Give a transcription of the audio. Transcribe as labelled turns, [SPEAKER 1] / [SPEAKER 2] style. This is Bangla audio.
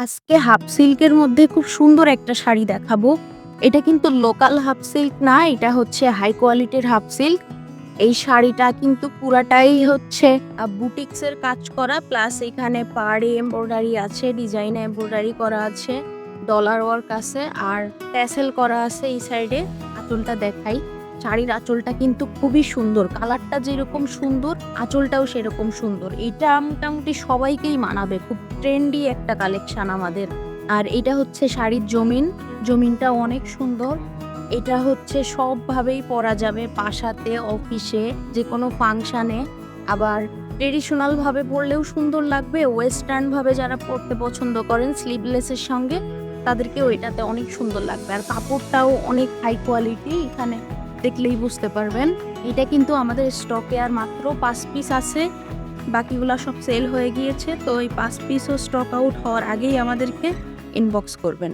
[SPEAKER 1] আজকে হাফ সিল্কের মধ্যে খুব সুন্দর একটা শাড়ি দেখাবো। এটা কিন্তু লোকাল হাফ সিল্ক না, এটা হচ্ছে হাই কোয়ালিটির হাফ সিল্ক। এই শাড়িটা কিন্তু পুরাটাই হচ্ছে বুটিক্সের কাজ করা, প্লাস এখানে পাড়ে এমব্রয়ডারি আছে, ডিজাইনে এমব্রয়ডারি করা আছে, ডলার ওয়ার্ক আছে আর ট্যাসেল করা আছে এই সাইডে। আঁচলটা দেখাই, শাড়ির আঁচলটা কিন্তু খুবই সুন্দর, কালারটা যেরকম সুন্দর আঁচলটাও সেরকম সুন্দর। এটা মোটামুটি সবাইকেই মানাবে, খুব ট্রেন্ডি একটা কালেকশন আমাদের। আর এটা হচ্ছে শাড়ির জমিনটা অনেক সুন্দর। এটা হচ্ছে সবভাবেই পরা যাবে, বাসাতে, অফিসে, যে কোনো ফাংশানে। আবার ট্রেডিশনাল ভাবে পরলেও সুন্দর লাগবে, ওয়েস্টার্ন ভাবে যারা পরতে পছন্দ করেন স্লিভলেসের সঙ্গে তাদেরকেও এটাতে অনেক সুন্দর লাগবে। আর কাপড়টাও অনেক হাই কোয়ালিটি, এখানে দেখলেই বুঝতে পারবেন। এটা কিন্তু আমাদের স্টকে আর মাত্র 5 পিস আছে, বাকিগুলা সব সেল হয়ে গিয়েছে। তো এই 5 পিসও স্টক আউট হওয়ার আগেই আমাদেরকে ইনবক্স করবেন।